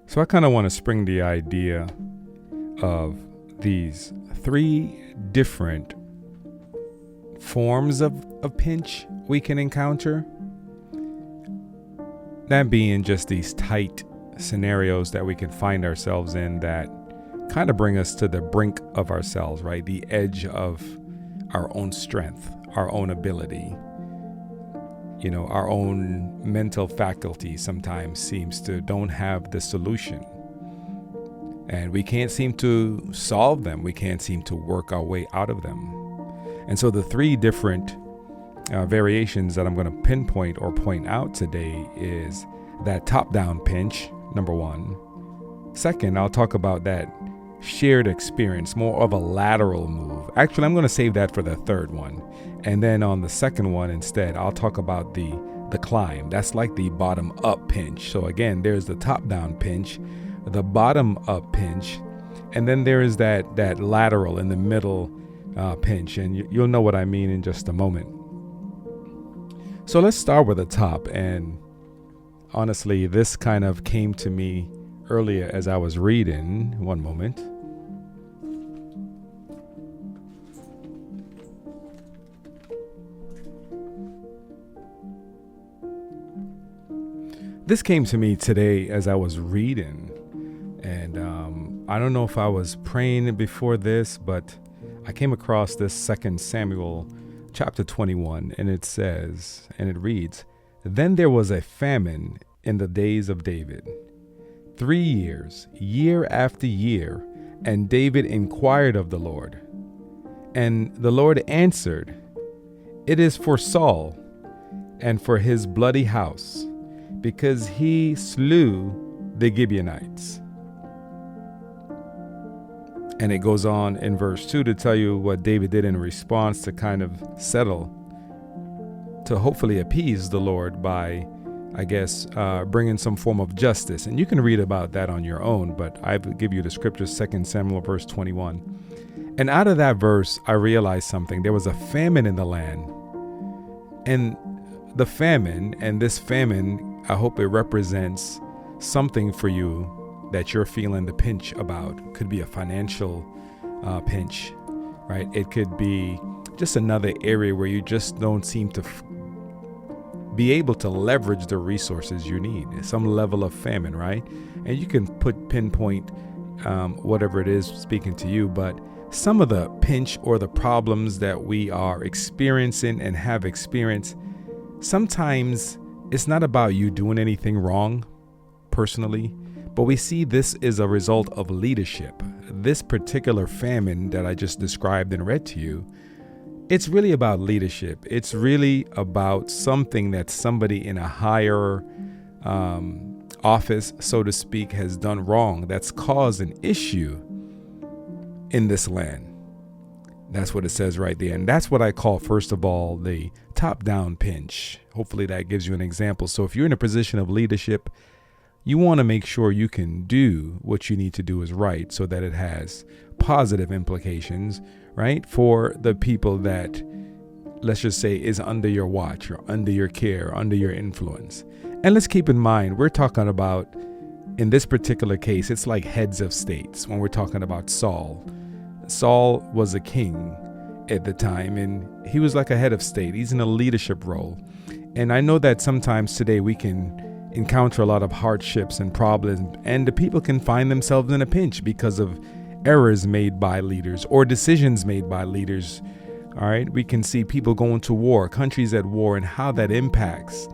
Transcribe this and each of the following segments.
So I kind of want to spring the idea of these three different forms of pinch we can encounter. That being just these tight scenarios that we can find ourselves in that kind of bring us to the brink of ourselves, right? The edge of our own strength, our own ability. Our own mental faculty sometimes seems to don't have the solution. And we can't seem to solve them. We can't seem to work our way out of them. And so the three different variations that I'm going to pinpoint or point out today is that top-down pinch, number one. Second, I'll talk about that shared experience, more of a lateral move. Actually, I'm going to save that for the third one. And then on the second one instead, I'll talk about the climb. That's like the bottom-up pinch. So again, there's the top-down pinch, the bottom-up pinch, and then there is that lateral in the middle pinch. And you'll know what I mean in just a moment. So let's start with the top. And honestly, this kind of came to me earlier as I was reading. One moment. This came to me today as I was reading. And I don't know if I was praying before this, but I came across this 2 Samuel chapter 21, and it says, and it reads, "Then there was a famine in the days of David, 3 years, year after year, and David inquired of the Lord. And the Lord answered, 'It is for Saul and for his bloody house, because he slew the Gibeonites.'" And it goes on in verse 2 to tell you what David did in response to kind of settle, to hopefully appease the Lord by, bringing some form of justice. And you can read about that on your own, but I give you the scripture, 2 Samuel verse 21. And out of that verse, I realized something. There was a famine in the land. And the famine, and this famine, I hope it represents something for you that you're feeling the pinch about. Could be a financial pinch, right? It could be just another area where you just don't seem to be able to leverage the resources you need. Some level of famine, right? And you can pinpoint whatever it is speaking to you, but some of the pinch or the problems that we are experiencing and have experienced, sometimes it's not about you doing anything wrong personally, but we see this is a result of leadership. This particular famine that I just described and read to you, it's really about leadership. It's really about something that somebody in a higher office, so to speak, has done wrong that's caused an issue in this land. That's what it says right there. And that's what I call, first of all, the top-down pinch. Hopefully that gives you an example. So if you're in a position of leadership, you want to make sure you can do what you need to do is right, so that it has positive implications, right, for the people that, let's just say, is under your watch or under your care, under your influence. And let's keep in mind, we're talking about, in this particular case, it's like heads of states when we're talking about Saul. Saul was a king at the time, and he was like a head of state. He's in a leadership role. And I know that sometimes today we can encounter a lot of hardships and problems, and the people can find themselves in a pinch because of errors made by leaders or decisions made by leaders. All right, we can see people going to war, countries at war, and how that impacts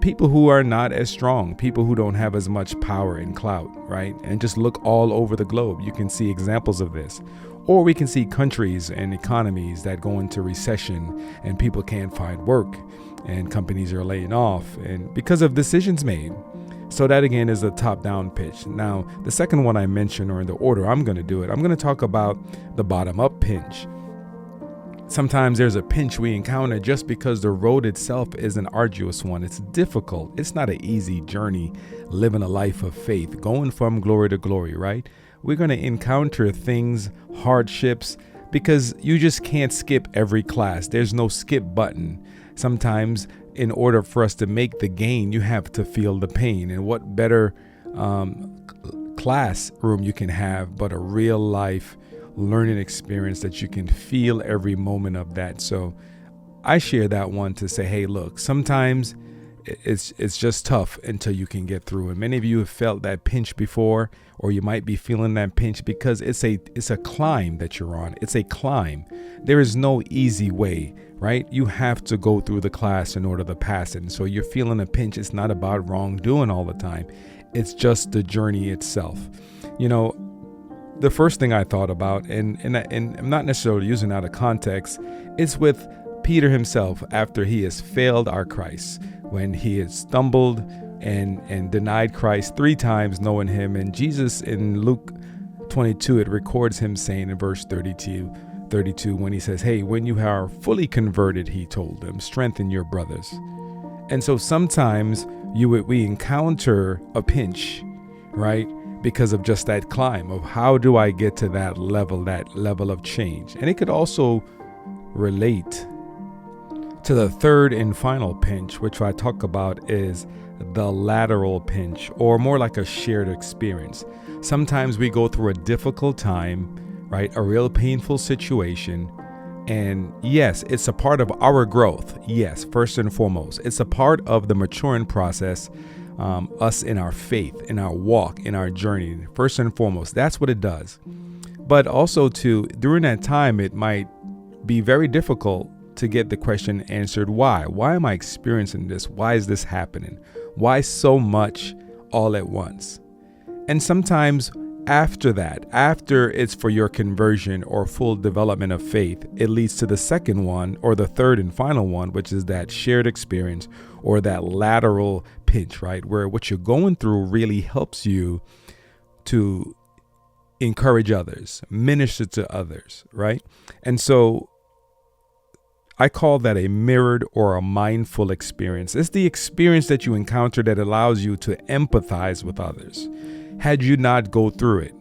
people who are not as strong, people who don't have as much power and clout, right? And just look all over the globe. You can see examples of this. Or we can see countries and economies that go into recession and people can't find work and companies are laying off and because of decisions made. So that again is a top-down pitch. Now, the second one I mentioned, or in the order I'm going to do it, I'm going to talk about the bottom-up pinch. Sometimes there's a pinch we encounter just because the road itself is an arduous one. It's difficult. It's not an easy journey living a life of faith, going from glory to glory, right? We're going to encounter things, hardships, because you just can't skip every class. There's no skip button. Sometimes in order for us to make the gain, you have to feel the pain. And what better classroom you can have but a real life learning experience that you can feel every moment of that. So I share that one to say, hey, look, sometimes it's just tough until you can get through. And many of you have felt that pinch before, or you might be feeling that pinch because it's a climb that you're on. It's a climb. There is no easy way, right? You have to go through the class in order to pass it. And so you're feeling a pinch. It's not about wrongdoing all the time. It's just the journey itself. You know, the first thing I thought about, and I'm not necessarily using out of context, is with Peter himself after he has failed our Christ, when he had stumbled and denied Christ 3 times knowing him. And Jesus in Luke 22, it records him saying in verse 32, when he says, hey, when you are fully converted, he told them, strengthen your brothers. And so sometimes we encounter a pinch, right? Because of just that climb of how do I get to that level of change. And it could also relate to the third and final pinch, which I talk about is the lateral pinch, or more like a shared experience. Sometimes we go through a difficult time, right? A real painful situation. And yes, it's a part of our growth. Yes, first and foremost, it's a part of the maturing process, us in our faith, in our walk, in our journey. First and foremost, that's what it does. But also during that time, it might be very difficult to get the question answered, why? Why am I experiencing this? Why is this happening? Why so much all at once? And sometimes after that, after it's for your conversion or full development of faith, it leads to the second one, or the third and final one, which is that shared experience or that lateral pinch, right? Where what you're going through really helps you to encourage others, minister to others, right? And so I call that a mirrored or a mindful experience. It's the experience that you encounter that allows you to empathize with others. Had you not go through it,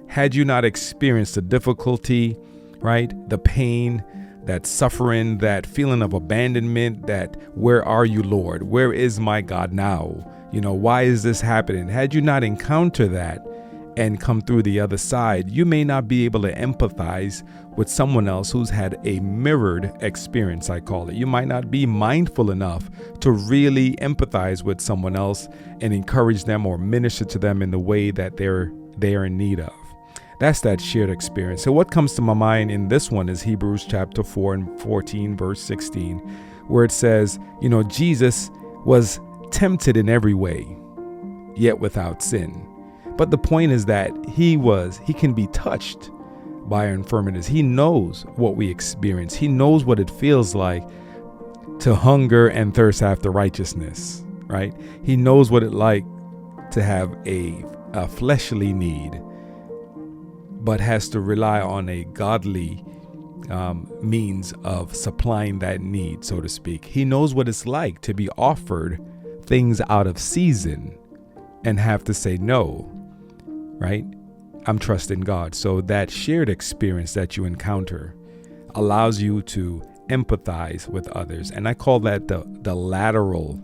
had you not experienced the difficulty, right? The pain, that suffering, that feeling of abandonment, that where are you, Lord? Where is my God now? You know, why is this happening? Had you not encountered that and come through the other side, you may not be able to empathize with someone else who's had a mirrored experience, I call it. You might not be mindful enough to really empathize with someone else and encourage them or minister to them in the way that they're in need of. That's that shared experience. So what comes to my mind in this one is Hebrews chapter 4 and 14, verse 16, where it says, you know, Jesus was tempted in every way, yet without sin. But the point is that he can be touched by our infirmities. He knows what we experience. He knows what it feels like to hunger and thirst after righteousness, right? He knows what it's like to have a fleshly need, but has to rely on a godly means of supplying that need, so to speak. He knows what it's like to be offered things out of season and have to say no, right? I'm trusting God. So that shared experience that you encounter allows you to empathize with others. And I call that the lateral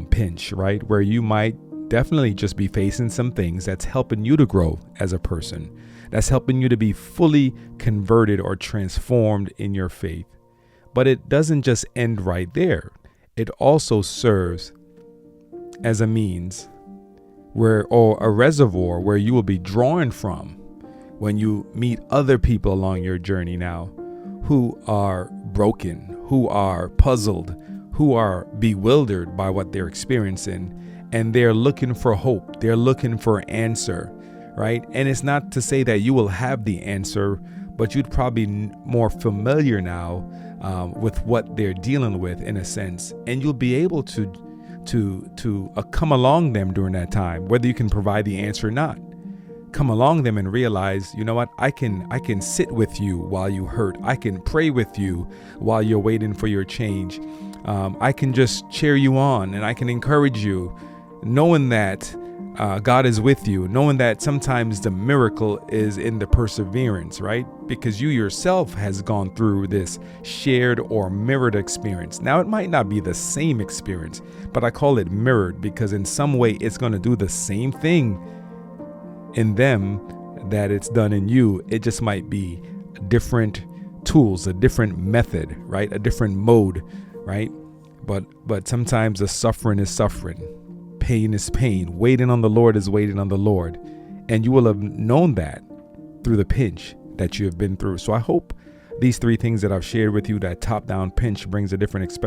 pinch, right? Where you might definitely just be facing some things that's helping you to grow as a person. That's helping you to be fully converted or transformed in your faith. But it doesn't just end right there. It also serves as a means or a reservoir where you will be drawing from when you meet other people along your journey now who are broken, who are puzzled, who are bewildered by what they're experiencing, and they're looking for hope. They're looking for an answer, right? And it's not to say that you will have the answer, but you'd probably be more familiar now with what they're dealing with in a sense, and you'll be able to come along them during that time, whether you can provide the answer or not. Come along them and realize, you know what, I can sit with you while you hurt. I can pray with you while you're waiting for your change. I can just cheer you on and I can encourage you, knowing that God is with you, knowing that sometimes the miracle is in the perseverance, right? because you yourself has gone through this shared or mirrored experience. Now, it might not be the same experience, but I call it mirrored because in some way it's going to do the same thing in them that it's done in you. It just might be different tools, a different method, right? A different mode, right? But sometimes the suffering is suffering. Pain is pain. Waiting on the Lord is waiting on the Lord. And you will have known that through the pinch that you have been through. So I hope these three things that I've shared with you, that top-down pinch brings a different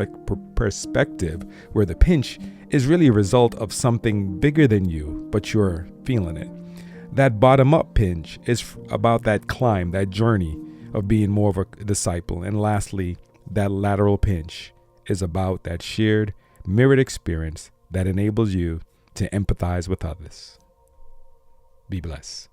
perspective, where the pinch is really a result of something bigger than you, but you're feeling it. That bottom-up pinch is about that climb, that journey of being more of a disciple. And lastly, that lateral pinch is about that shared, mirrored experience that enables you to empathize with others. Be blessed.